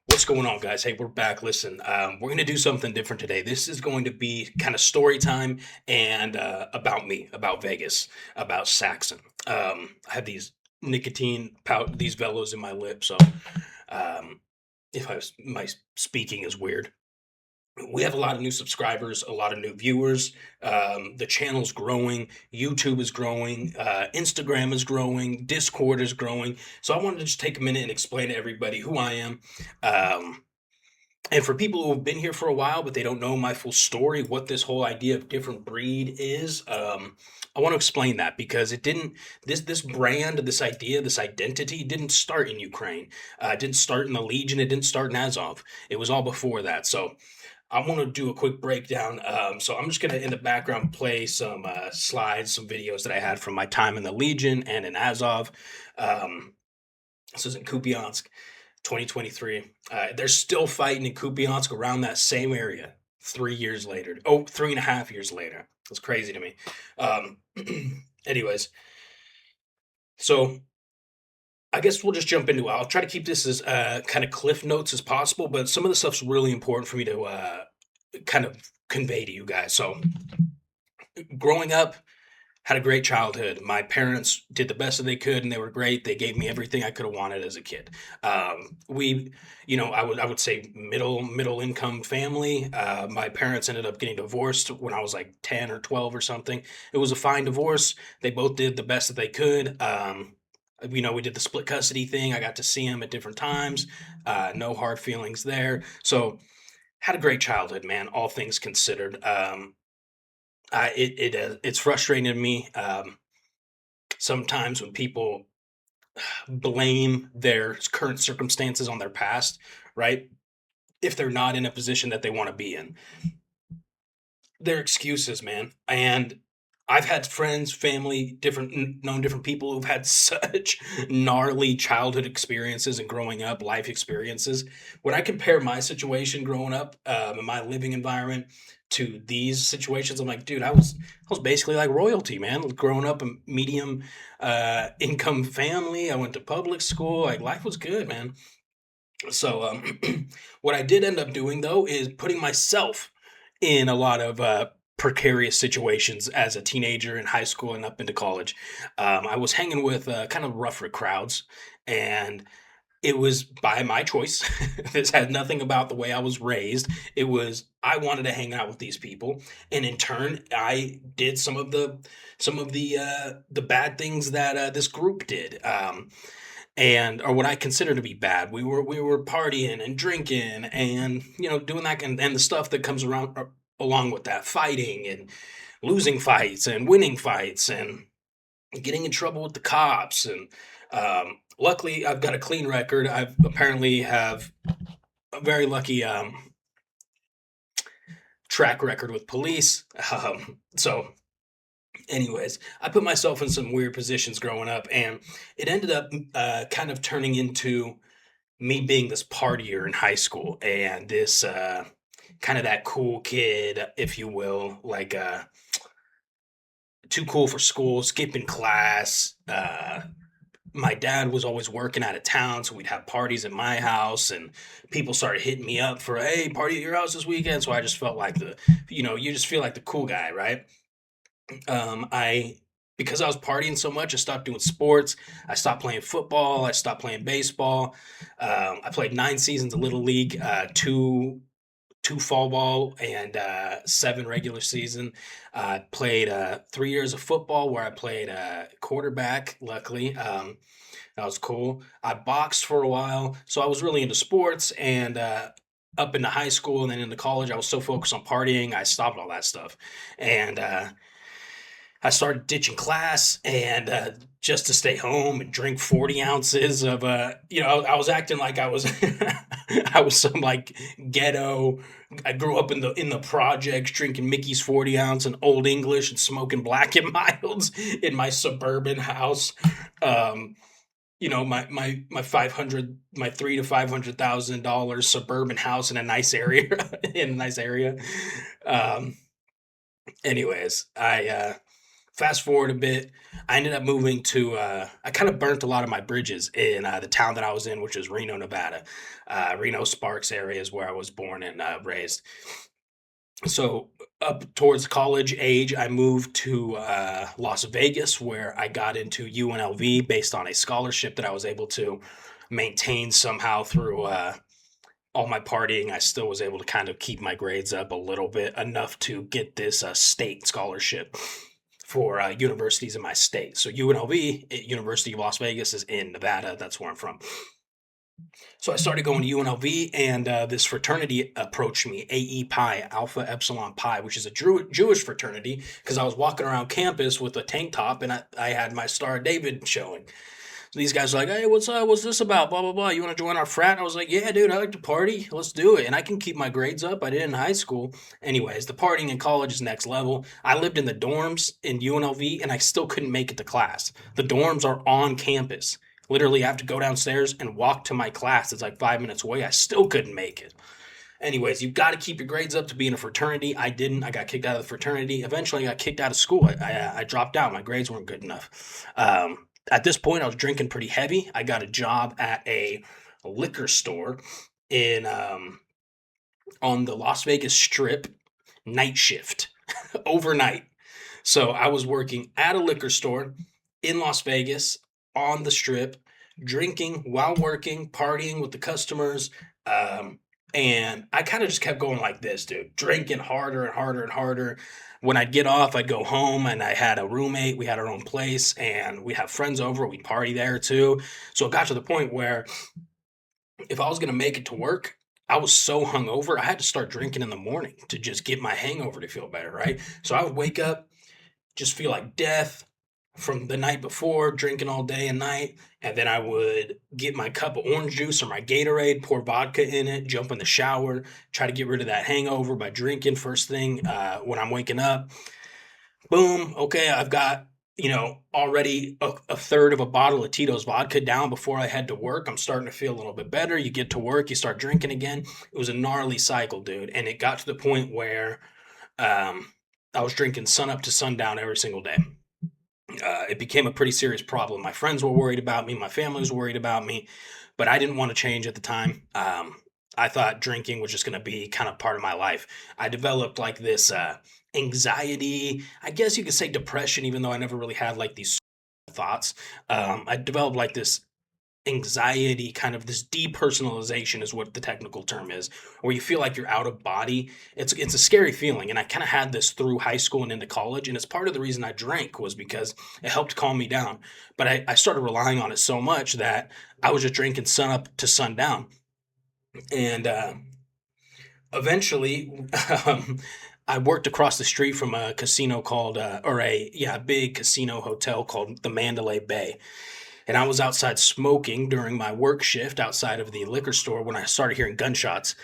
What's going on, guys? Hey, we're back. Listen, we're going to do something different today. This is going to be kind of story time and about me, about Vegas, about Saxon. I have these these velos in my lips. So um, if my speaking is weird, we have a lot of new subscribers, a lot of new viewers. The channel's growing, YouTube is growing, Instagram is growing, Discord is growing. So I wanted to just take a minute and explain to everybody who I am. Um, and for people who have been here for a while, but they don't know my full story, what this whole idea of different breed is, I want to explain that because it didn't. This brand, this idea, this identity didn't start in Ukraine. It didn't start in the Legion. It didn't start in Azov. It was all before that. So I want to do a quick breakdown. So I'm just gonna in the background play some slides, some videos that I had from my time in the Legion and in Azov. Um, this is in Kupiansk. 2023. They're still fighting in Kupiansk around that same area 3 years later. Oh, 3.5 years later. That's crazy to me. Um, anyways, so I guess we'll just jump into it. I'll try to keep this as kind of cliff notes as possible, but some of the stuff's really important for me to kind of convey to you guys. So, growing up, had a great childhood. My parents did the best that they could, and they were great. They gave me everything I could have wanted as a kid. We, I would say middle income family. My parents ended up getting divorced when I was like 10 or 12 or something. It was a fine divorce. They both did the best that they could. We did the split custody thing. I got to see them at different times. No hard feelings there. So had a great childhood, man. All things considered. It's frustrating to me sometimes when people blame their current circumstances on their past, right? If they're not in a position that they want to be in, they're excuses, man. And I've had friends, family, known different people who've had such gnarly childhood experiences and growing up life experiences. When I compare my situation growing up in my living environment to these situations, I'm like, dude, I was basically like royalty, man. Growing up a medium income family, I went to public school. Like life was good, man. So, what I did end up doing though is putting myself in a lot of precarious situations as a teenager in high school and up into college. I was hanging with kind of rougher crowds, and it was by my choice. This had nothing about the way I was raised. It was I wanted to hang out with these people, and in turn, I did some of the bad things that this group did. And or what I consider to be bad. We were partying and drinking and doing that and the stuff that comes around along with that, fighting and losing fights and winning fights and getting in trouble with the cops. And luckily, I've got a clean record. I've apparently have a very lucky track record with police. So anyways, I put myself in some weird positions growing up, and it ended up kind of turning into me being this partier in high school and this kind of that cool kid, if you will, like too cool for school, skipping class. My dad was always working out of town, so we'd have parties at my house, and people started hitting me up for, hey, party at your house this weekend. So I just felt like you just feel like the cool guy, right? I because I was partying so much, I stopped doing sports. I stopped playing football. I stopped playing baseball. I played 9 seasons of little league, two fall ball, and seven regular season. I played 3 years of football where I played quarterback. Luckily, that was cool. I boxed for a while, so I was really into sports and. Up into high school and then into college, I was so focused on partying, I stopped all that stuff. And I started ditching class and just to stay home and drink 40 ounces of I was acting like I was I was some like ghetto. I grew up in the projects drinking Mickey's 40 ounce and Old English and smoking Black and Milds in my suburban house. Um, my 500 my 3 to 500,000 dollars suburban house in a nice area in a nice area. Um, anyways, I Fast forward a bit, I ended up moving to. I kind of burnt a lot of my bridges in the town that I was in, which is Reno, Nevada. Reno Sparks area is where I was born and raised. So up towards college age, I moved to Las Vegas, where I got into UNLV based on a scholarship that I was able to maintain somehow through all my partying. I still was able to kind of keep my grades up a little bit, enough to get this state scholarship for universities in my state. So UNLV, University of Las Vegas, is in Nevada. That's where I'm from. So I started going to UNLV, and this fraternity approached me, AE Pi, Alpha Epsilon Pi, which is a Jewish fraternity, because I was walking around campus with a tank top, and I had my Star of David showing. So these guys are like, "Hey, what's up? What's this about? Blah blah blah. You want to join our frat?" And I was like, "Yeah, dude, I like to party. Let's do it." And I can keep my grades up. I did in high school. Anyways, the partying in college is next level. I lived in the dorms in UNLV, and I still couldn't make it to class. The dorms are on campus. Literally, I have to go downstairs and walk to my class. It's like 5 minutes away. I still couldn't make it. Anyways, you've got to keep your grades up to be in a fraternity. I didn't. I got kicked out of the fraternity. Eventually, I got kicked out of school. I dropped out. My grades weren't good enough. At this point, I was drinking pretty heavy. I got a job at a liquor store in on the Las Vegas Strip, night shift, overnight. So I was working at a liquor store in Las Vegas on the strip, drinking while working, partying with the customers. Um, and I kind of just kept going like this, dude, drinking harder and harder and harder. When I'd get off, I'd go home, and I had a roommate. We had our own place, and we'd have friends over. We'd party there too. So it got to the point where if I was going to make it to work, I was so hungover, I had to start drinking in the morning to just get my hangover to feel better, right? So I would wake up, just feel like death from the night before, drinking all day and night. And then I would get my cup of orange juice or my Gatorade, pour vodka in it, jump in the shower, try to get rid of that hangover by drinking first thing when I'm waking up. Boom. Okay, I've got, already a third of a bottle of Tito's vodka down before I head to work. I'm starting to feel a little bit better. You get to work, you start drinking again. It was a gnarly cycle, dude. And it got to the point where um, I was drinking sun up to sundown every single day. It became a pretty serious problem. My friends were worried about me, my family was worried about me, but I didn't want to change at the time. I thought drinking was just going to be kind of part of my life. I developed like this anxiety, I guess you could say depression, even though I never really had like these thoughts. I developed like this anxiety, kind of this depersonalization is what the technical term is, where you feel like you're out of body. It's a scary feeling, and I kind of had this through high school and into college, and it's part of the reason I drank was because it helped calm me down. But I started relying on it so much that I was just drinking sun up to sundown, and eventually. I worked across the street from a casino called, or a yeah, big casino hotel called the Mandalay Bay, and I was outside smoking during my work shift outside of the liquor store when I started hearing gunshots.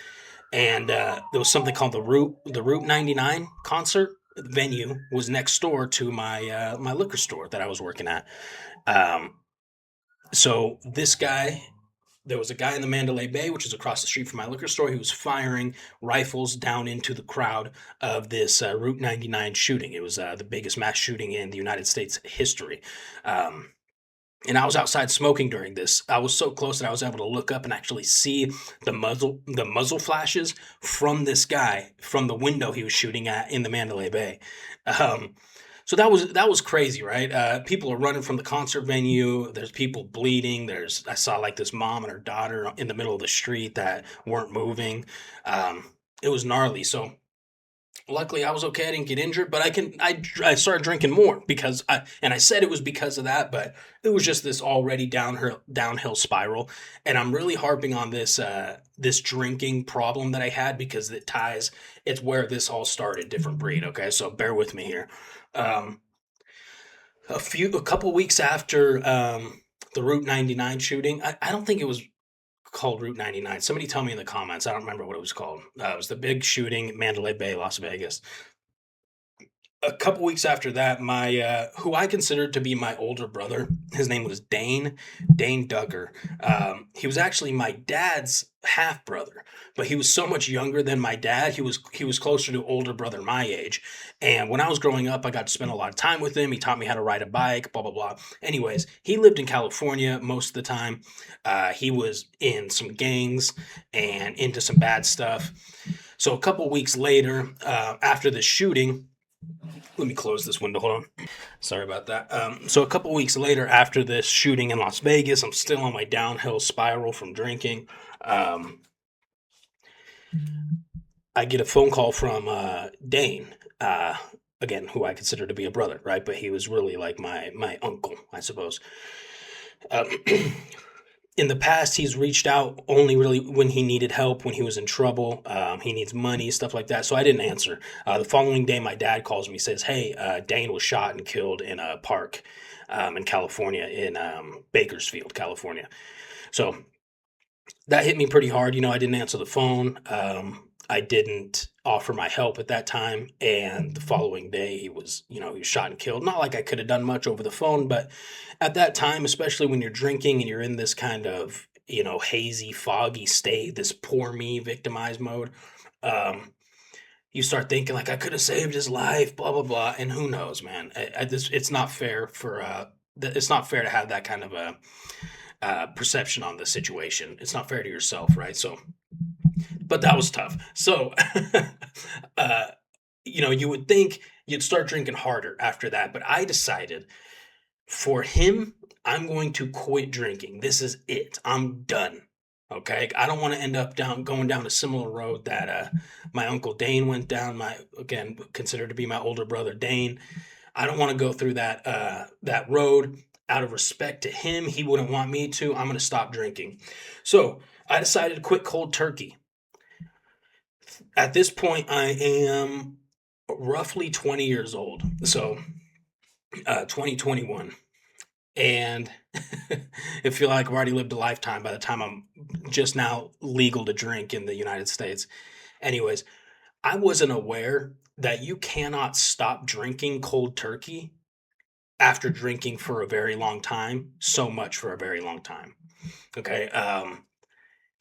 And there was something called the Route 99 concert venue was next door to my liquor store that I was working at. Um, so this guy. There was a guy in the Mandalay Bay, which is across the street from my liquor store. He was firing rifles down into the crowd of this Route 99 shooting. It was the biggest mass shooting in the United States history. Um, and I was outside smoking during this. I was so close that I was able to look up and actually see the muzzle flashes from this guy from the window he was shooting at in the Mandalay Bay. Um, so that was crazy, right? People are running from the concert venue. There's people bleeding. I saw like this mom and her daughter in the middle of the street that weren't moving. It was gnarly. So luckily I was okay. I didn't get injured, but I started drinking more because I said it was because of that, but it was just this already downhill spiral. And I'm really harping on this drinking problem that I had because it's where this all started. Different breed. Okay, so bear with me here. Um, a couple weeks after the Route 99 shooting, I don't think it was called Route 99. Somebody tell me in the comments. I don't remember what it was called. It was the big shooting at Mandalay Bay, Las Vegas. A couple weeks after that, my who I considered to be my older brother, his name was Dane Duggar. He was actually my dad's half brother, but he was so much younger than my dad. He was closer to older brother my age. And when I was growing up, I got to spend a lot of time with him. He taught me how to ride a bike, blah blah blah. Anyways, he lived in California most of the time. He was in some gangs and into some bad stuff. So a couple weeks later, after the shooting, let me close this window. Hold on. Sorry about that. So a couple weeks later, after this shooting in Las Vegas, I'm still on my downhill spiral from drinking. Um, I get a phone call from Dane, again, who I consider to be a brother, right? But he was really like my uncle, I suppose. Um, in the past, he's reached out only really when he needed help, when he was in trouble. He needs money, stuff like that. So I didn't answer. The following day, my dad calls me, says, "Hey, Dane was shot and killed in a park in California, in Bakersfield, California." So that hit me pretty hard. I didn't answer the phone. I didn't offer my help at that time. And the following day, he was shot and killed. Not like I could have done much over the phone, but at that time, especially when you're drinking and you're in this kind of, hazy, foggy state, this poor me, victimized mode, um, you start thinking like I could have saved his life, blah blah blah. And who knows, man? It's not fair it's not fair to have that kind of a perception on the situation. It's not fair to yourself, right? So, but that was tough. So, uh, you would think you'd start drinking harder after that, but I decided for him, I'm going to quit drinking. This is it. I'm done. Okay, I don't want to end up going down a similar road that my uncle Dane went down. My again considered to be my older brother Dane. I don't want to go through that road. Out of respect to him, he wouldn't want me to. I'm going to stop drinking. So I decided to quit cold turkey. At this point, I am roughly 20 years old. So 2021. And I feel like I've already lived a lifetime by the time I'm just now legal to drink in the United States. Anyways, I wasn't aware that you cannot stop drinking cold turkey after drinking for a very long time, so much for a very long time. Okay.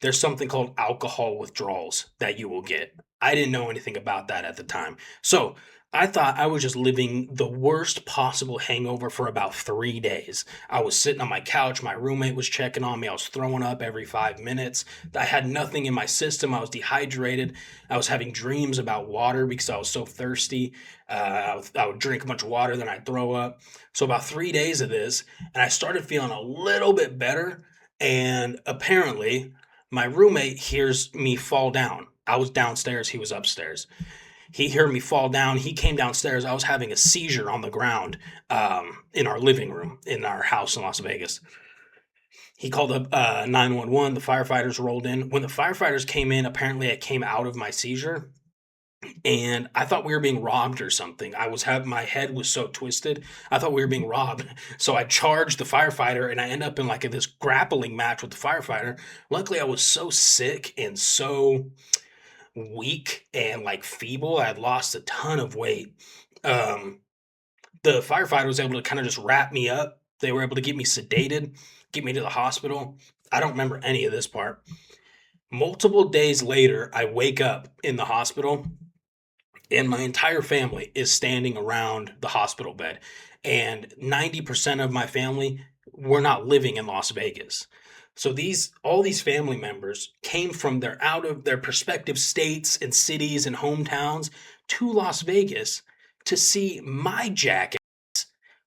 There's something called alcohol withdrawals that you will get. I didn't know anything about that at the time. So I thought I was just living the worst possible hangover for about 3 days. I was sitting on my couch. My roommate was checking on me. I was throwing up every 5 minutes. I had nothing in my system. I was dehydrated. I was having dreams about water because I was so thirsty. I would drink a bunch of water, then I'd throw up. So about 3 days of this, and I started feeling a little bit better. And apparently, my roommate hears me fall down. I was downstairs, he was upstairs. He heard me fall down. He came downstairs. I was having a seizure on the ground in our living room in our house in Las Vegas. He called up 911. The firefighters rolled in. When the firefighters came in, apparently I came out of my seizure and I thought we were being robbed or something. My head was so twisted. I thought we were being robbed. So I charged the firefighter and I end up in like this grappling match with the firefighter. Luckily, I was so sick and so weak and like feeble. I had lost a ton of weight. Um, the firefighter was able to kind of just wrap me up. They were able to get me sedated, get me to the hospital. I don't remember any of this part. Multiple days later, I wake up in the hospital and my entire family is standing around the hospital bed. And 90% of my family were not living in Las Vegas. So all these family members came from their out of their respective states and cities and hometowns to Las Vegas to see my jackass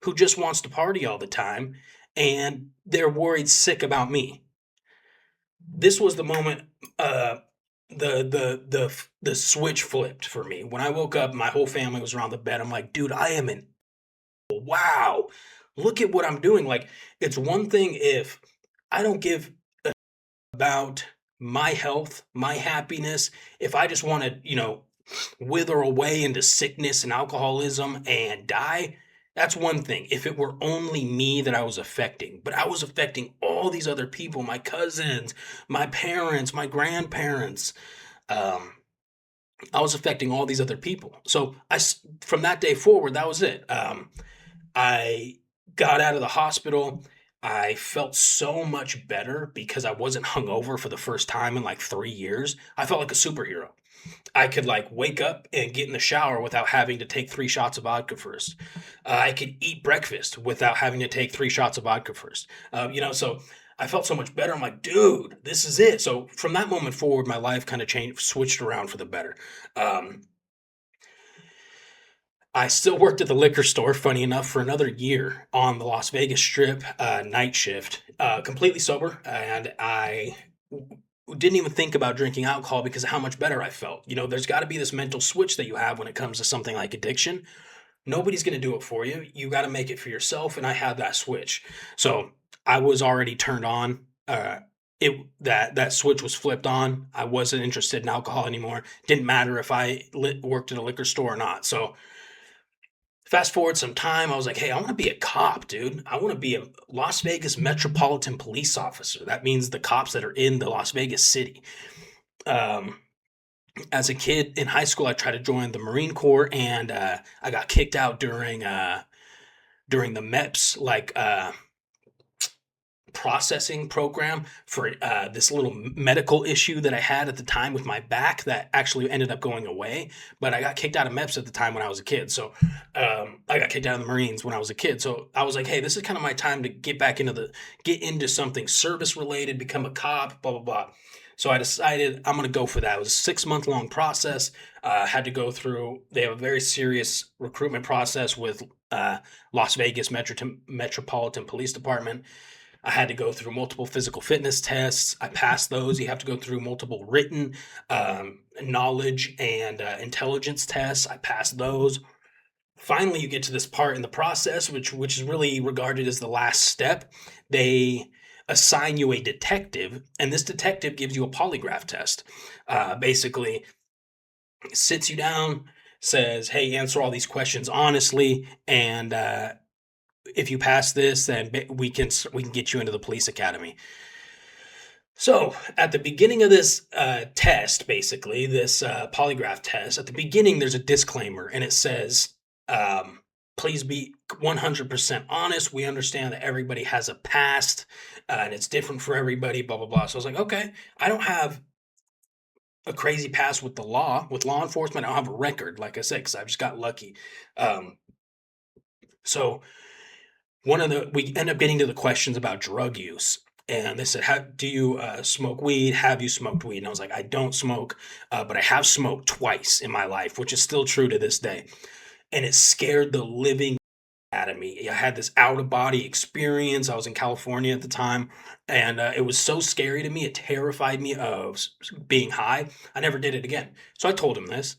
who just wants to party all the time and they're worried sick about me. This was the moment the switch flipped for me. When I woke up, my whole family was around the bed. I'm like, dude, I am in wow. Look at what I'm doing. Like, it's one thing if I don't give about my health, my happiness, if I just want to, wither away into sickness and alcoholism and die, that's one thing. If it were only me that I was affecting, but I was affecting all these other people, my cousins, my parents, my grandparents. Um, I was affecting all these other people. So from that day forward, that was it. I got out of the hospital. I felt so much better because I wasn't hungover for the first time in like 3 years. I felt like a superhero. I could like wake up and get in the shower without having to take 3 shots of vodka first. I could eat breakfast without having to take 3 shots of vodka first. So I felt so much better. I'm like, dude, this is it. So from that moment forward, my life kind of changed, switched around for the better. Um, I still worked at the liquor store, funny enough, for another year on the Las Vegas Strip, night shift, completely sober, and I didn't even think about drinking alcohol because of how much better I felt. There's got to be this mental switch that you have when it comes to something like addiction. Nobody's going to do it for you. You got to make it for yourself, and I had that switch. So I was already turned on. That switch was flipped on. I wasn't interested in alcohol anymore. Didn't matter if I worked at a liquor store or not. So fast forward some time, I was like, hey, I want to be a cop, dude. I want to be a Las Vegas Metropolitan Police Officer. That means the cops that are in the Las Vegas city. Um, as a kid in high school, I tried to join the Marine Corps, and I got kicked out during the MEPS processing program for this little medical issue that I had at the time with my back that actually ended up going away. But I got kicked out of MEPS at the time when I was a kid. So I got kicked out of the Marines when I was a kid. So I was like, hey, this is kind of my time to get into something service related, become a cop, blah, blah, blah. So I decided I'm going to go for that. It was a 6 month long process. Had to go through, they have a very serious recruitment process with Las Vegas Metropolitan Police Department. I had to go through multiple physical fitness tests. I passed those. You have to go through multiple written knowledge and intelligence tests. I passed those. Finally, you get to this part in the process, which is really regarded as the last step. They assign you a detective, and this detective gives you a polygraph test. Basically, sits you down, says, "Hey, answer all these questions honestly, and if you pass this, then we can get you into the police academy." So at the beginning of this test, basically this polygraph test, at the beginning there's a disclaimer, and it says, "Please be 100% honest. We understand that everybody has a past, and it's different for everybody." Blah blah blah. So I was like, okay, I don't have a crazy past with the law, with law enforcement. I don't have a record, like I said, because I just got lucky. Um, so we end up getting to the questions about drug use, and they said, "How do you smoke weed? Have you smoked weed?" And I was like, "I don't smoke, but I have smoked twice in my life," which is still true to this day. And it scared the living out of me. I had this out of body experience. I was in California at the time, and it was so scary to me. It terrified me of being high. I never did it again. So I told him this,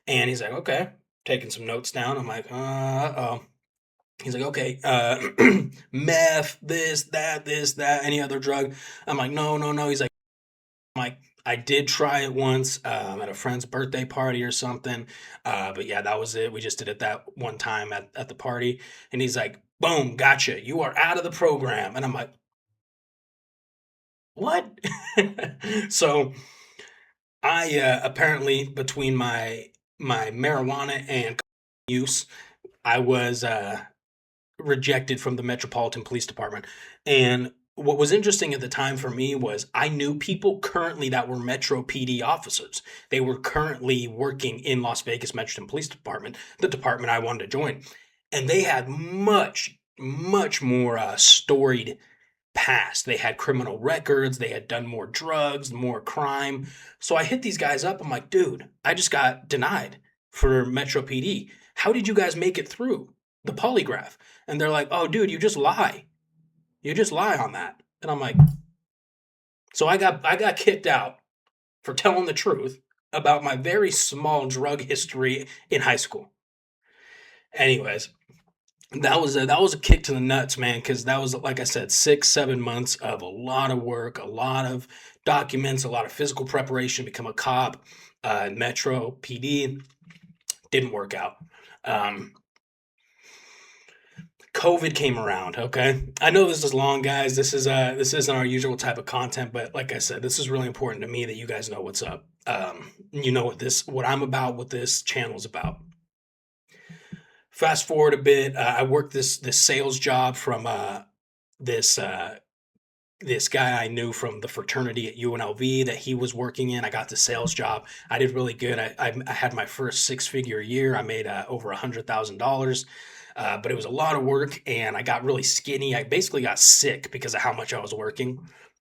and he's like, "Okay." Taking some notes down. I'm like, oh. He's like, okay, meth, this, that, any other drug? I'm like, no, no, no. He's like, I did try it once at a friend's birthday party or something. But yeah, that was it. We just did it that one time at the party. And he's like, boom, gotcha. You are out of the program. And I'm like, what? So I apparently, between my marijuana and use, I was rejected from the Metropolitan Police Department. And what was interesting at the time for me was I knew people currently that were Metro PD officers. They were currently working in Las Vegas Metropolitan Police Department, the department I wanted to join. And they had much, much more storied past. They had criminal records, they had done more drugs, more crime. So I hit these guys up. I'm like, dude, I just got denied for Metro PD. How did you guys make it through the polygraph? And they're like, oh, dude, you just lie. You just lie on that. And I'm like, so I got kicked out for telling the truth about my very small drug history in high school. Anyways, that was a kick to the nuts, man, because that was, like I said, 6 7 months of a lot of work, a lot of documents, a lot of physical preparation to become a cop. Metro PD didn't work out. Um, COVID came around. Okay, I know this is long, guys. This isn't our usual type of content, but like I said, this is really important to me that you guys know what's up. You know what I'm about, what this channel's about. Fast forward a bit, I worked this sales job from this this guy I knew from the fraternity at UNLV that he was working in. I got the sales job. I did really good. I had my first six-figure year. I made over $100,000, but it was a lot of work, and I got really skinny. I basically got sick because of how much I was working,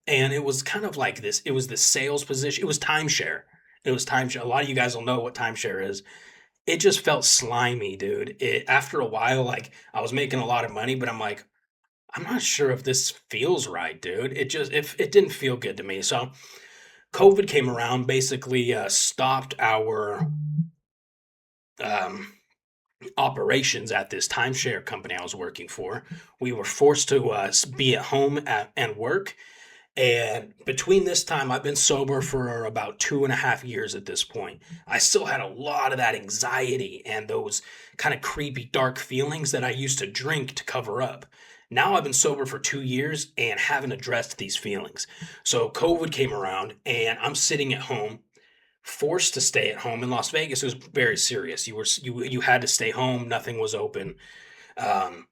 and it was kind of like this. It was the sales position. It was timeshare. It was timeshare. A lot of you guys will know what timeshare is. It just felt slimy, dude. After a while, like I was making a lot of money, but I'm like, I'm not sure if this feels right, dude. It didn't feel good to me. So COVID came around, basically stopped our um, operations at this timeshare company I was working for. We were forced to be at home and work. And between this time, I've been sober for about 2.5 years at this point. I still had a lot of that anxiety and those kind of creepy, dark feelings that I used to drink to cover up. Now I've been sober for 2 years and haven't addressed these feelings. So COVID came around and I'm sitting at home, forced to stay at home in Las Vegas. It was very serious. You had to stay home. Nothing was open. Um,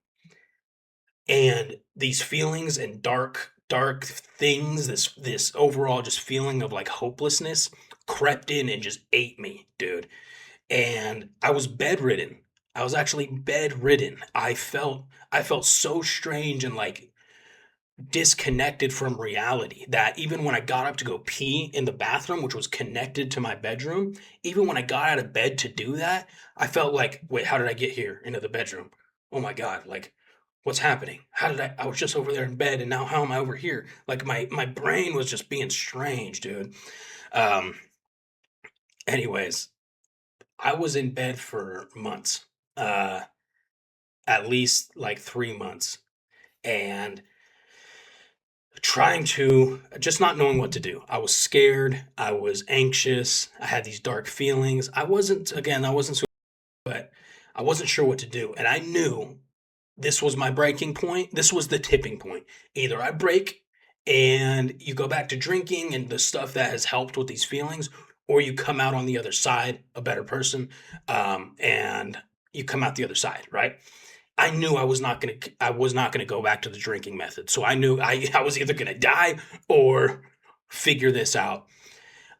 and these feelings and dark things, this overall just feeling of like hopelessness crept in and just ate me, dude. And I was bedridden. I was actually bedridden. I felt so strange and like disconnected from reality that even when I got up to go pee in the bathroom, which was connected to my bedroom, even when I got out of bed to do that, I felt like, wait, how did I get here into the bedroom? Oh my God, like what's happening? How did I was just over there in bed and now how am I over here? Like my brain was just being strange, dude. Um anyways, I was in bed for months. Uh at least like 3 months and trying to just not knowing what to do. I was scared. I was anxious. I had these dark feelings. I wasn't, but I wasn't sure what to do. And I knew this was my breaking point. This was the tipping point. Either I break and you go back to drinking and the stuff that has helped with these feelings, or you come out on the other side a better person, and you come out the other side, right? I knew I was not gonna go back to the drinking method. So I knew I was either gonna die or figure this out.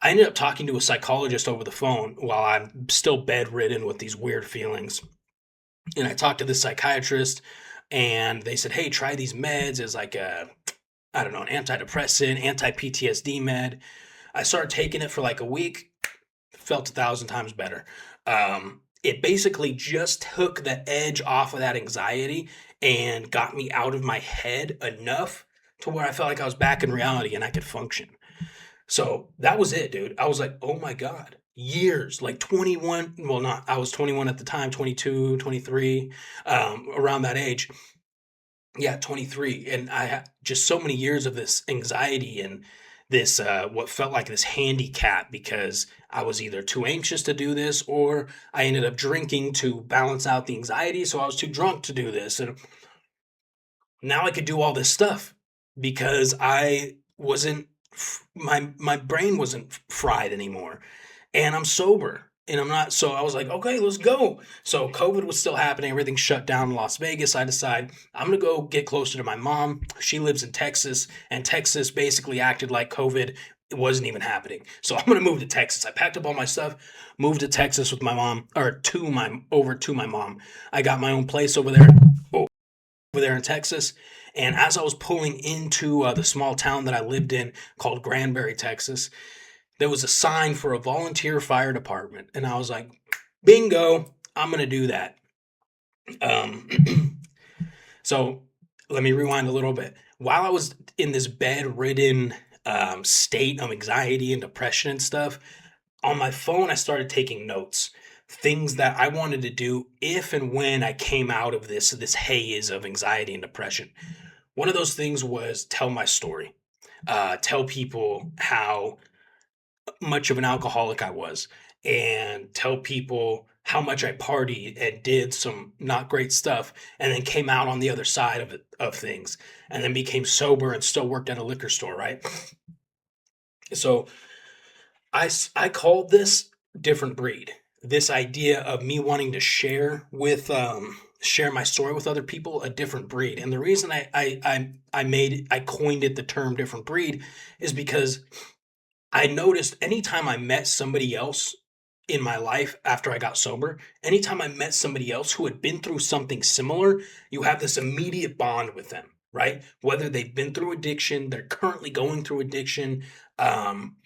I ended up talking to a psychologist over the phone while I'm still bedridden with these weird feelings. And I talked to this psychiatrist and they said, "Hey, try these meds as like a I don't know, an antidepressant, anti-PTSD med." I started taking it for like a week, felt 1,000 times better. It basically just took the edge off of that anxiety and got me out of my head enough to where I felt like I was back in reality and I could function. So that was it, dude. I was like, oh my God, years, like 21. Well, not, I was 21 at the time, 22, 23, around that age. Yeah, 23. And I had just so many years of this anxiety and this, what felt like this handicap because I was either too anxious to do this or I ended up drinking to balance out the anxiety. So I was too drunk to do this. And now I could do all this stuff because I wasn't, my brain wasn't fried anymore and I'm sober and I'm not. So I was like, okay, let's go. So COVID was still happening. Everything shut down in Las Vegas. I decide I'm going to go get closer to my mom. She lives in Texas and Texas basically acted like COVID it wasn't even happening. So I'm going to move to Texas. I packed up all my stuff, moved to Texas with my mom or over to my mom. I got my own place over there in Texas. And as I was pulling into the small town that I lived in called Granbury, Texas, there was a sign for a volunteer fire department. And I was like, bingo, I'm going to do that. Um, so let me rewind a little bit. While I was in this bedridden state of anxiety and depression and stuff, on my phone, I started taking notes. Things that I wanted to do if and when I came out of this haze of anxiety and depression. One of those things was tell my story, tell people how much of an alcoholic I was, and tell people how much I partied and did some not great stuff, and then came out on the other side of it, of things, and then became sober and still worked at a liquor store, right? So I called this different breed. This idea of me wanting to share my story with other people, a different breed. And the reason I coined it the term different breed is because I noticed anytime I met somebody else in my life after I got sober, anytime I met somebody else who had been through something similar, you have this immediate bond with them, right? Whether they've been through addiction, they're currently going through addiction, um,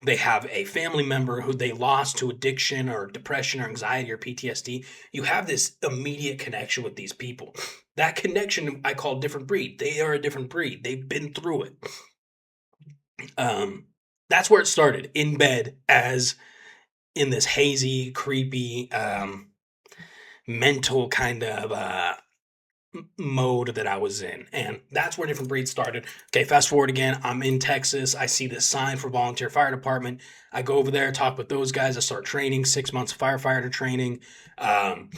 they have a family member who they lost to addiction or depression or anxiety or PTSD. You have this immediate connection with these people. That connection I call different breed. They are a different breed. They've been through it. Um, that's where it started, in bed, as in this hazy, creepy, mental kind of mode that I was in. And that's where different breeds started. Okay, fast forward again. I'm in Texas. I see this sign for volunteer fire department. I go over there, talk with those guys. I start training, 6 months of firefighter training. Um,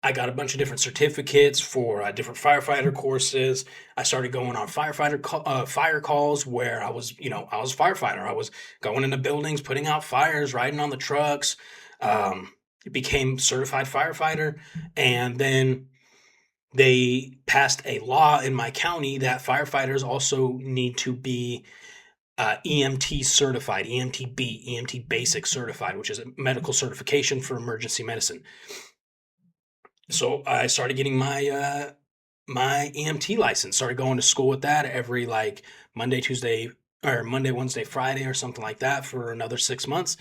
I got a bunch of different certificates for different firefighter courses. I started going on fire calls where I was a firefighter. I was going into buildings, putting out fires, riding on the trucks. Became certified firefighter, and then they passed a law in my county that firefighters also need to be EMT certified, EMTB, EMT basic certified, which is a medical certification for emergency medicine. So I started getting my EMT license. Started going to school with that every like Monday, Tuesday, or Monday, Wednesday, Friday, or something like that for another 6 months.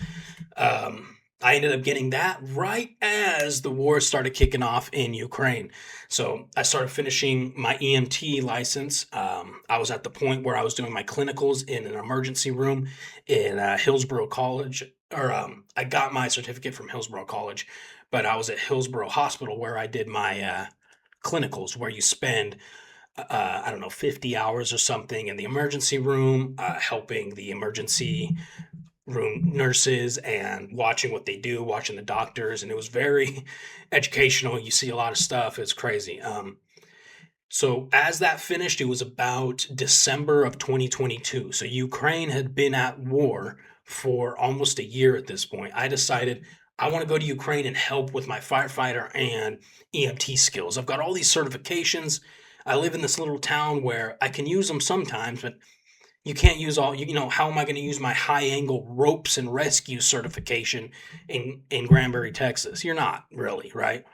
I ended up getting that right as the war started kicking off in Ukraine. So I started finishing my EMT license. I was at the point where I was doing my clinicals in an emergency room in Hillsborough College, or I got my certificate from Hillsborough College, but I was at Hillsborough Hospital where I did my clinicals, where you spend I don't know, 50 hours or something in the emergency room, helping the emergency room nurses and watching what they do, watching the doctors. And it was very educational. You see a lot of stuff. It's crazy. So as that finished, it was about December of 2022. So Ukraine had been at war for almost a year at this point. I decided I want to go to Ukraine and help with my firefighter and EMT skills. I've got all these certifications. I live in this little town where I can use them sometimes, but you can't use all, how am I going to use my high angle ropes and rescue certification in Granbury, Texas? You're not really, right?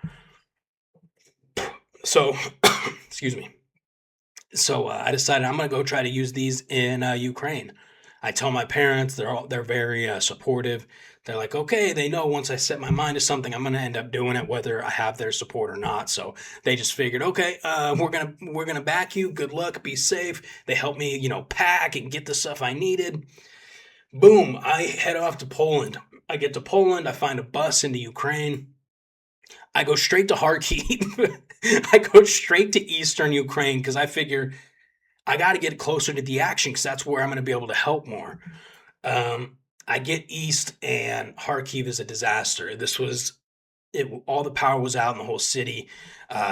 So, excuse me. So I decided I'm going to go try to use these in Ukraine. I tell my parents, they're very supportive. They're like, okay, they know once I set my mind to something, I'm going to end up doing it, whether I have their support or not. So they just figured, okay, we're gonna back you. Good luck, be safe. They helped me, pack and get the stuff I needed. Boom, I head off to Poland. I get to Poland. I find a bus into Ukraine. I go straight to Kharkiv. I go straight to Eastern Ukraine because I figure I got to get closer to the action because that's where I'm going to be able to help more. I get east, and Kharkiv is a disaster. This was it. All the power was out in the whole city.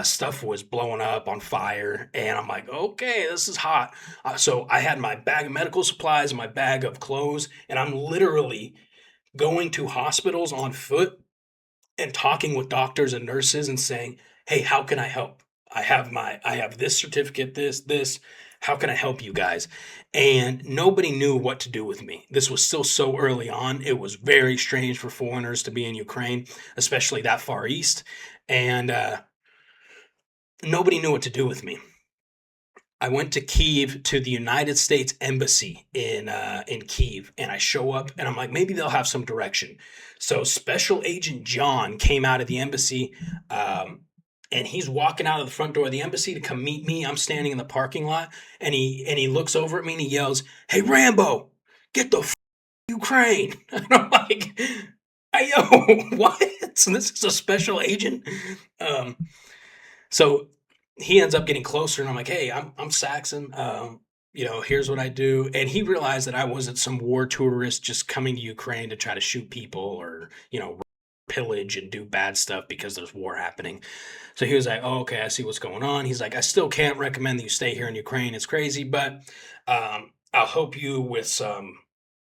Stuff was blowing up on fire, and I'm like, okay, this is hot. So I had my bag of medical supplies, my bag of clothes, and I'm literally going to hospitals on foot and talking with doctors and nurses and saying, "Hey, how can I help? I have this certificate, this. How can I help you guys?" And nobody knew what to do with me. This was still so early on. It was very strange for foreigners to be in Ukraine, especially that far east, and nobody knew what to do with me. I went to Kiev, to the United States Embassy in Kiev, and I show up and I'm like, maybe they'll have some direction. So Special Agent John came out of the embassy, and he's walking out of the front door of the embassy to come meet me. I'm standing in the parking lot, and he looks over at me and he yells, "Hey Rambo, get the Ukraine!" And I'm like, "Hey yo, what?" So this is a special agent. Um, so he ends up getting closer, and I'm like, "Hey, I'm Saxon. Here's what I do." And he realized that I wasn't some war tourist just coming to Ukraine to try to shoot people or pillage and do bad stuff because there's war happening. So he was like, "Oh, okay, I see what's going on." He's like, "I still can't recommend that you stay here in Ukraine. It's crazy, but I'll help you with some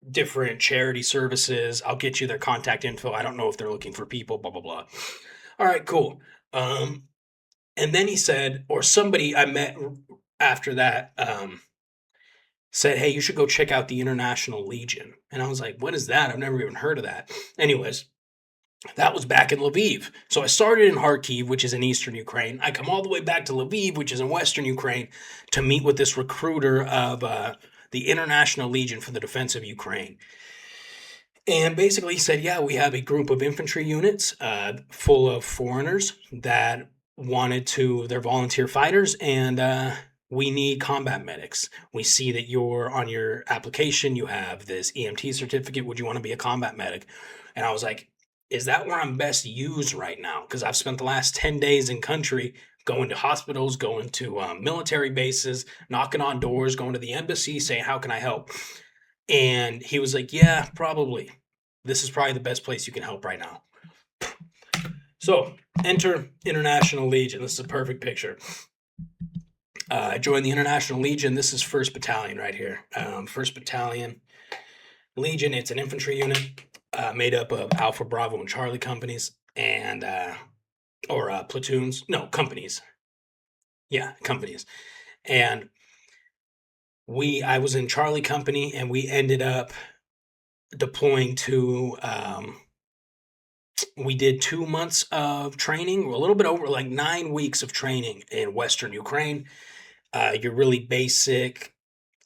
different charity services. I'll get you their contact info. I don't know if they're looking for people, blah, blah, blah." All right, cool. And then he said, or somebody I met after that said, "Hey, you should go check out the International Legion." And I was like, "What is that? I've never even heard of that." Anyways, that was back in Lviv. So I started in Kharkiv, which is in eastern Ukraine. I come all the way back to Lviv, which is in western Ukraine, to meet with this recruiter of the International Legion for the Defense of Ukraine. And basically he said, "Yeah, we have a group of infantry units full of foreigners that they're volunteer fighters, and we need combat medics. We see that you're on your application, you have this EMT certificate. Would you want to be a combat medic?" And I was like, "Is that where I'm best used right now? Because I've spent the last 10 days in country going to hospitals, going to military bases, knocking on doors, going to the embassy, saying, 'How can I help?'" And he was like, "Yeah, probably. This is probably the best place you can help right now." So, enter International Legion. This is a perfect picture. I joined the International Legion. This is 1st Battalion right here. 1st Battalion Legion. It's an infantry unit made up of Alpha, Bravo, and Charlie companies, and or platoons. No, companies. Yeah, companies. And I was in Charlie company, and we ended up deploying to we did 2 months of training, a little bit over like 9 weeks of training in Western Ukraine. Your really basic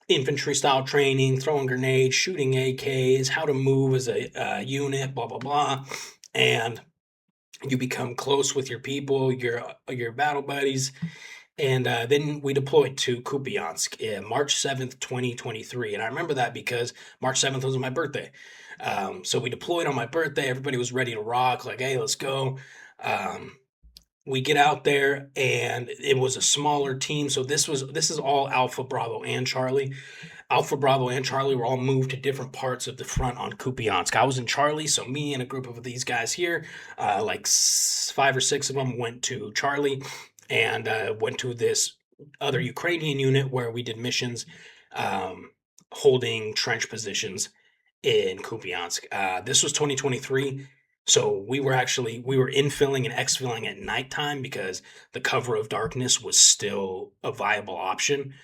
infantry style training, throwing grenades, shooting AKs, how to move as a unit, blah, blah, blah. And you become close with your people, your battle buddies. And then we deployed to Kupiansk March 7th, 2023. And I remember that because March 7th was my birthday. So we deployed on my birthday. Everybody was ready to rock, like, "Hey, let's go." We get out there, and it was a smaller team. So this is all Alpha, Bravo, and Charlie. Alpha, Bravo, and Charlie were all moved to different parts of the front on Kupiansk. I was in Charlie, so me and a group of these guys here, like 5 or 6 of them, went to Charlie and went to this other Ukrainian unit where we did missions holding trench positions in Kupiansk. This was 2023. So we were infilling and exfilling at nighttime because the cover of darkness was still a viable option.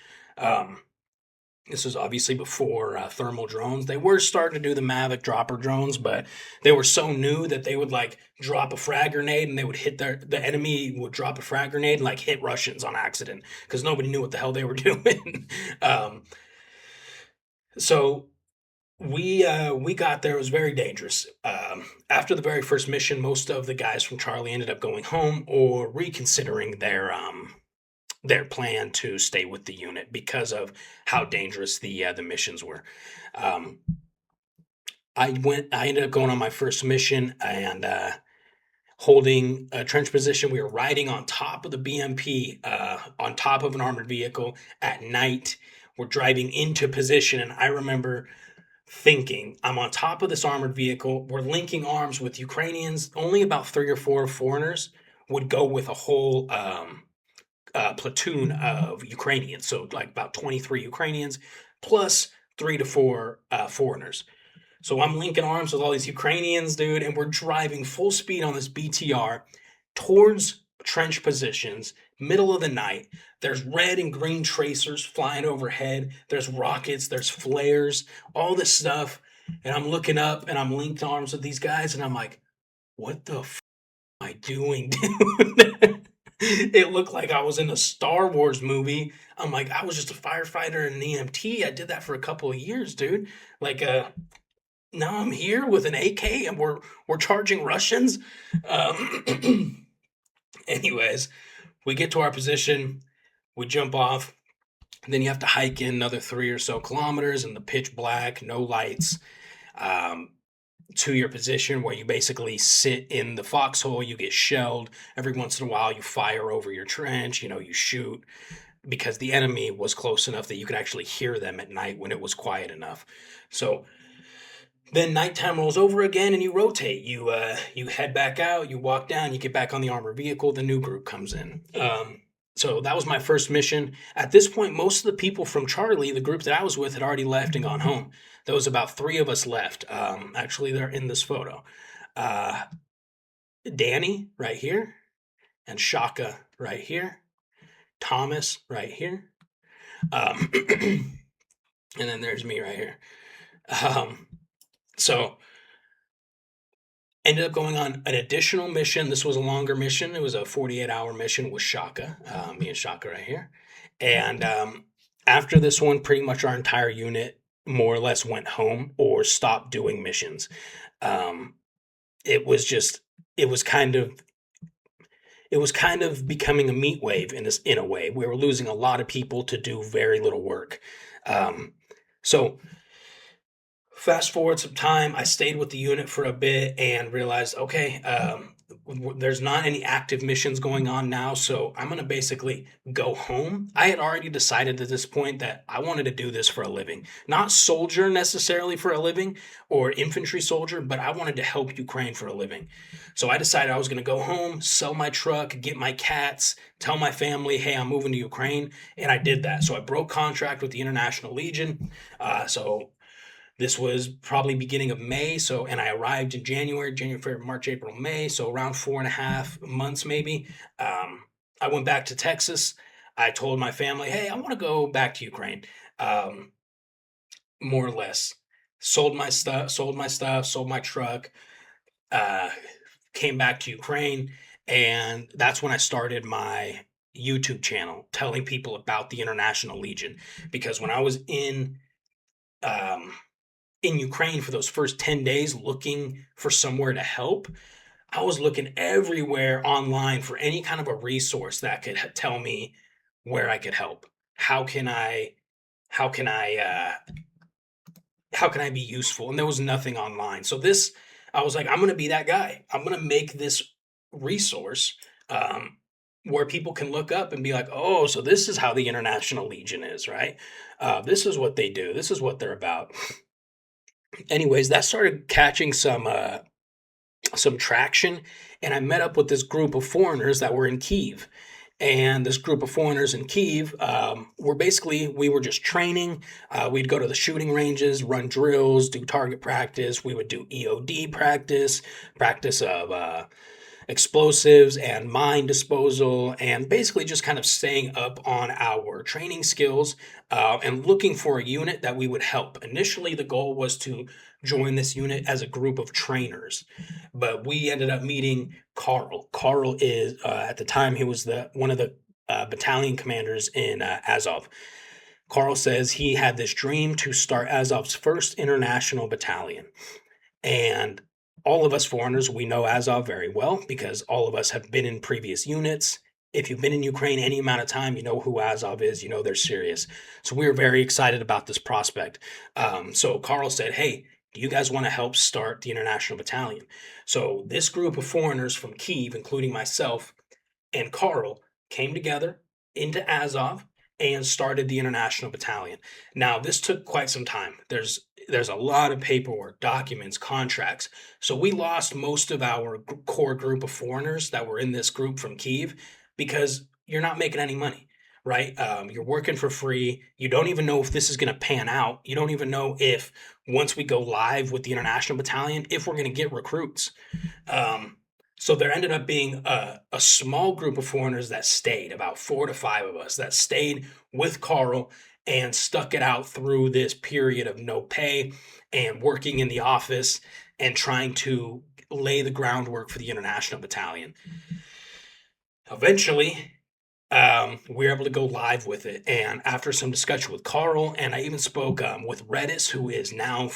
This was obviously before thermal drones. They were starting to do the Mavic dropper drones, but they were so new that they would like drop a frag grenade and they would hit the enemy would drop a frag grenade and like hit Russians on accident because nobody knew what the hell they were doing. So we got there. It was very dangerous. After the very first mission, most of the guys from Charlie ended up going home or reconsidering their plan to stay with the unit because of how dangerous the missions were. I ended up going on my first mission and holding a trench position. We were riding on top of the BMP, on top of an armored vehicle at night. We're driving into position, and I remember thinking, I'm on top of this armored vehicle. We're linking arms with Ukrainians. Only about 3 or 4 foreigners would go with a whole platoon of Ukrainians. So like about 23 Ukrainians plus 3 to 4 foreigners. So I'm linking arms with all these Ukrainians, dude, and we're driving full speed on this BTR towards trench positions, middle of the night. There's red and green tracers flying overhead. There's rockets, there's flares, all this stuff. And I'm looking up and I'm linked arms with these guys, and I'm like, what the am I doing, dude? It looked like I was in a Star Wars movie. I'm like, I was just a firefighter and an EMT. I did that for a couple of years, dude. Like, now I'm here with an AK and we're charging Russians. Anyways, we get to our position, we jump off, and then you have to hike in another 3 or so kilometers in the pitch black, no lights, to your position where you basically sit in the foxhole. You get shelled. Every once in a while, you fire over your trench, you shoot because the enemy was close enough that you could actually hear them at night when it was quiet enough. So Then nighttime rolls over again, and you rotate. You head back out. You walk down. You get back on the armored vehicle. The new group comes in. So that was my first mission. At this point, most of the people from Charlie, the group that I was with, had already left and gone home. There was about three of us left. Actually, they're in this photo. Uh, Danny right here, and Shaka right here. Thomas right here. And then there's me right here. Um, so ended up going on an additional mission. This was a longer mission. It was a 48-hour mission with Shaka, me and Shaka right here. And after this one, pretty much our entire unit more or less went home or stopped doing missions. Um, it was just, it was kind of, it was kind of becoming a meat wave in a way. We were losing a lot of people to do very little work. Um, so fast forward some time, I stayed with the unit for a bit and realized, okay, there's not any active missions going on now, so I'm going to basically go home. I had already decided at this point that I wanted to do this for a living. Not soldier necessarily for a living or infantry soldier, but I wanted to help Ukraine for a living. So I decided I was going to go home, sell my truck, get my cats, tell my family, hey, I'm moving to Ukraine. And I did that. So I broke contract with the International Legion. So this was probably beginning of May. So, and I arrived in January, February, March, April, May. So around 4.5 months, maybe. I went back to Texas. I told my family, hey, I want to go back to Ukraine. Um, more or less. Sold my truck, uh, came back to Ukraine. And that's when I started my YouTube channel telling people about the International Legion. Because when I was um, in Ukraine for those first 10 days looking for somewhere to help, I was looking everywhere online for any kind of a resource that could tell me where I could help. How can I how can I how can I be useful? And there was nothing online. So this I was like, I'm going to be that guy. I'm going to make this resource um where people can look up and be like, oh, so this is how the International Legion is, right? This is what they do. This is what they're about. Anyways, that started catching some traction, and I met up with this group of foreigners that were in Kiev. And this group of foreigners in Kiev were basically, we were just training. We'd go to the shooting ranges, run drills, do target practice. We would do EOD practice, practice of explosives and mine disposal, and basically just kind of staying up on our training skills and looking for a unit that we would help. Initially, the goal was to join this unit as a group of trainers, but we ended up meeting Carl. Carl is at the time he was the one of the battalion commanders in Azov. Carl says he had this dream to start Azov's first international battalion. And all of us foreigners, we know Azov very well because all of us have been in previous units. If you've been in Ukraine any amount of time, you know who Azov is, you know they're serious. So we were very excited about this prospect. So Carl said, hey, do you guys want to help start the International Battalion? So this group of foreigners from Kiev, including myself and Carl, came together into Azov and started the International Battalion. Now, this took quite some time. There's a lot of paperwork, documents, contracts. So we lost most of our core group of foreigners that were in this group from Kiev because you're not making any money, right? You're working for free. You don't even know if this is going to pan out. You don't even know if once we go live with the International Battalion, if we're going to get recruits. Um, so there ended up being a small group of foreigners that stayed, about 4 to 5 of us that stayed with Carl and stuck it out through this period of no pay and working in the office and trying to lay the groundwork for the International Battalion. Eventually, we were able to go live with it. And after some discussion with Carl, and I even spoke with Redis, who is now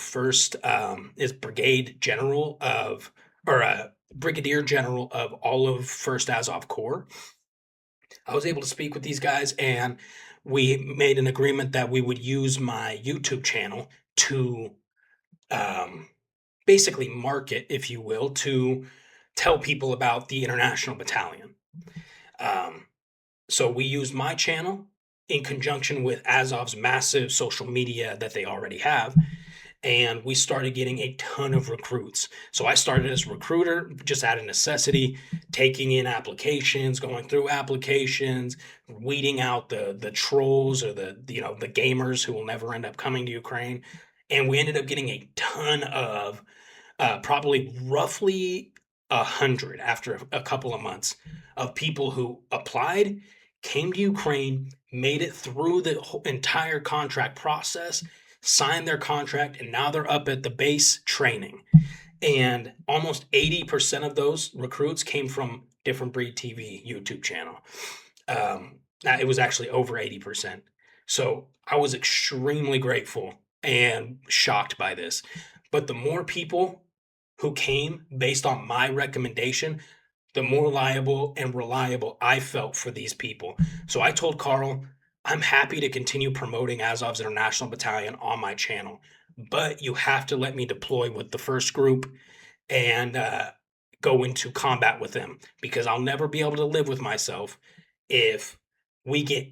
is brigade general of, or brigadier general of all of 1st Azov Corps. I was able to speak with these guys, and we made an agreement that we would use my YouTube channel to um, basically market, if you will, to tell people about the International Battalion. Um, so we used my channel in conjunction with Azov's massive social media that they already have. and we started getting a ton of recruits. So I started as a recruiter just out of necessity, taking in applications, going through applications, weeding out the trolls or the gamers who will never end up coming to Ukraine. And we ended up getting a ton of probably roughly 100 after a couple of months of people who applied, came to Ukraine, made it through the whole entire contract process, signed their contract, and now they're up at the base training. And almost 80% of those recruits came from Different Breed TV YouTube channel. It was actually over 80%. So I was extremely grateful and shocked by this. But the more people who came based on my recommendation, the more liable and reliable I felt for these people. So I told Carl, I'm happy to continue promoting Azov's International Battalion on my channel, but you have to let me deploy with the first group and go into combat with them, because I'll never be able to live with myself if we get,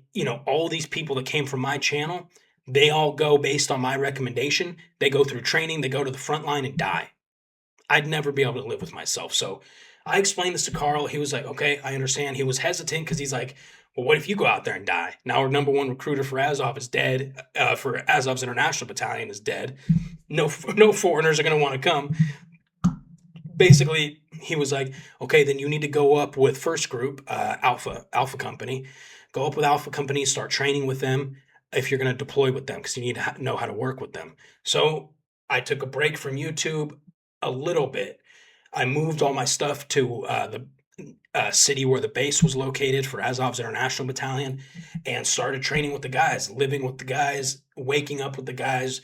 all these people that came from my channel, they all go based on my recommendation. They go through training, they go to the front line and die. I'd never be able to live with myself. So I explained this to Carl. He was like, okay, I understand. He was hesitant because he's like, well, what if you go out there and die? Now our number one recruiter for Azov is dead. For Azov's International Battalion is dead. No foreigners are going to want to come. Basically, he was like, okay, then you need to go up with first group, Alpha Company. Go up with Alpha Company, start training with them if you're going to deploy with them, because you need to know how to work with them. So I took a break from YouTube a little bit. I moved all my stuff to the city where the base was located for Azov's International Battalion, and started training with the guys, living with the guys, waking up with the guys,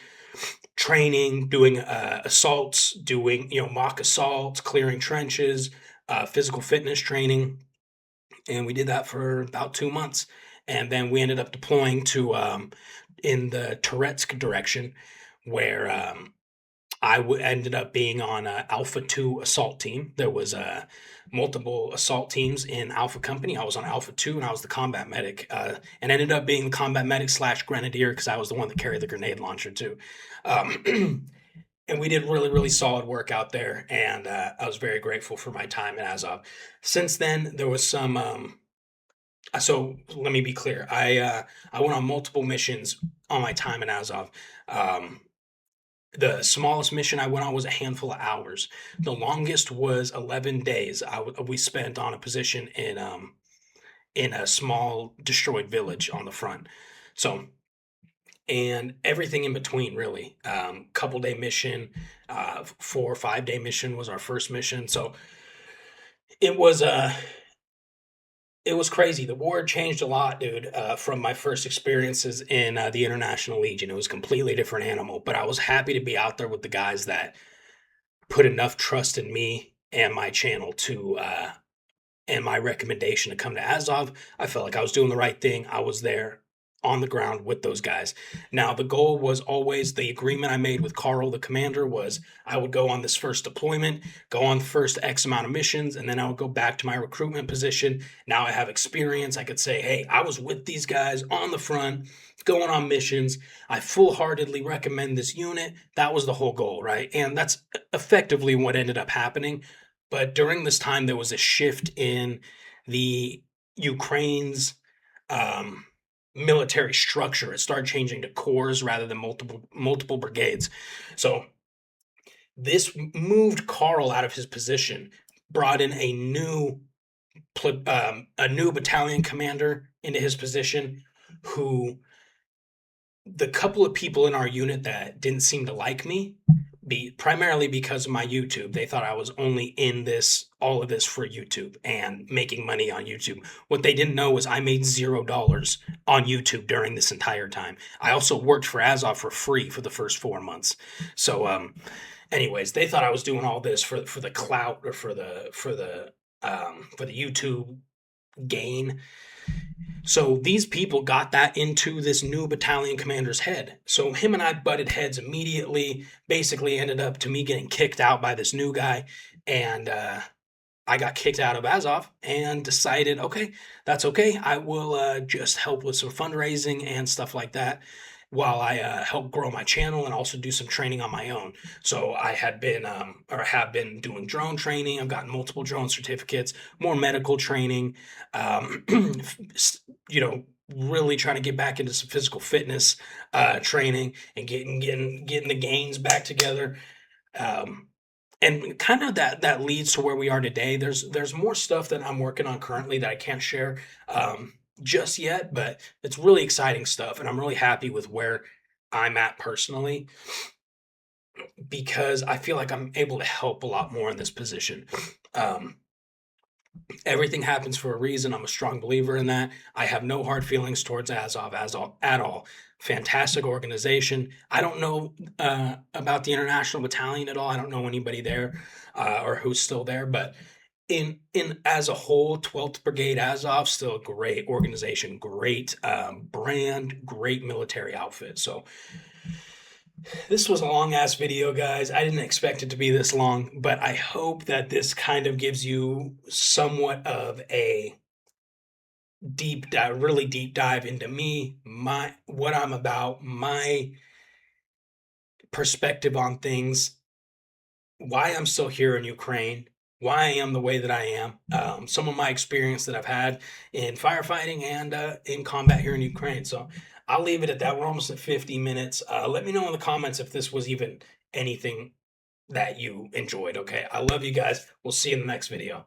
training, doing assaults, doing mock assaults, clearing trenches, physical fitness training, and we did that for about 2 months, and then we ended up deploying to in the Touretsk direction, where ended up being on Alpha 2 assault team. There was multiple assault teams in Alpha Company. I was on Alpha 2, and I was the combat medic, and ended up being the combat medic / grenadier, because I was the one that carried the grenade launcher too. And we did really, really solid work out there, and I was very grateful for my time in Azov. Since then, there was some. So let me be clear. I went on multiple missions on my time in Azov. The smallest mission I went on was a handful of hours. The longest was 11 days. We spent on a position in a small destroyed village on the front. So, and everything in between, really. Couple day mission, 4 or 5 day mission was our first mission. So it was it was crazy. The war changed a lot, dude, from my first experiences in the International Legion. It was a completely different animal, but I was happy to be out there with the guys that put enough trust in me and my channel to and my recommendation to come to Azov. I felt like I was doing the right thing. I was there on the ground with those guys. Now, the goal was always, the agreement I made with Carl, the commander, was I would go on this first deployment, go on the first X amount of missions, and then I would go back to my recruitment position. Now I have experience. I could say, hey, I was with these guys on the front, going on missions. I full-heartedly recommend this unit. That was the whole goal, right? And that's effectively what ended up happening. But during this time, there was a shift in the Ukraine's military structure. It started changing to corps rather than multiple brigades. So this moved Carl out of his position, brought in a new battalion commander into his position, who, the couple of people in our unit that didn't seem to like me, primarily because of my YouTube. They thought I was only in all of this for YouTube and making money on YouTube. What they didn't know was I made $0 on YouTube during this entire time. I also worked for Azov for free for the first 4 months. So, anyways, they thought I was doing all this for the clout, or for the YouTube gain. So these people got that into this new battalion commander's head. So him and I butted heads immediately, basically ended up to me getting kicked out by this new guy. And I got kicked out of Azov and decided, okay, that's okay. I will just help with some fundraising and stuff like that. while I help grow my channel and also do some training on my own. So I had been, or have been doing drone training. I've gotten multiple drone certificates, more medical training, um, you know, really trying to get back into some physical fitness training and getting the gains back together. Um, and kind of that leads to where we are today. There's more stuff that I'm working on currently that I can't share just yet, but it's really exciting stuff, and I'm really happy with where I'm at personally because I feel like I'm able to help a lot more in this position. Um, Everything happens for a reason. I'm a strong believer in that. I have no hard feelings towards Azov at all. Fantastic organization. I don't know about the International Battalion at all. I don't know anybody there or who's still there, but in as a whole, 12th Brigade Azov still a great organization, great brand, great military outfit. So this was a long ass video, guys. I didn't expect it to be this long, but I hope that this kind of gives you somewhat of a deep dive, really deep dive into me, my what I'm about, my perspective on things, why I'm still here in Ukraine, why I am the way that I am, some of my experience that I've had in firefighting and in combat here in Ukraine. So I'll leave it at that. We're almost at 50 minutes. Let me know in the comments if this was even anything that you enjoyed. Okay. I love you guys. We'll see you in the next video.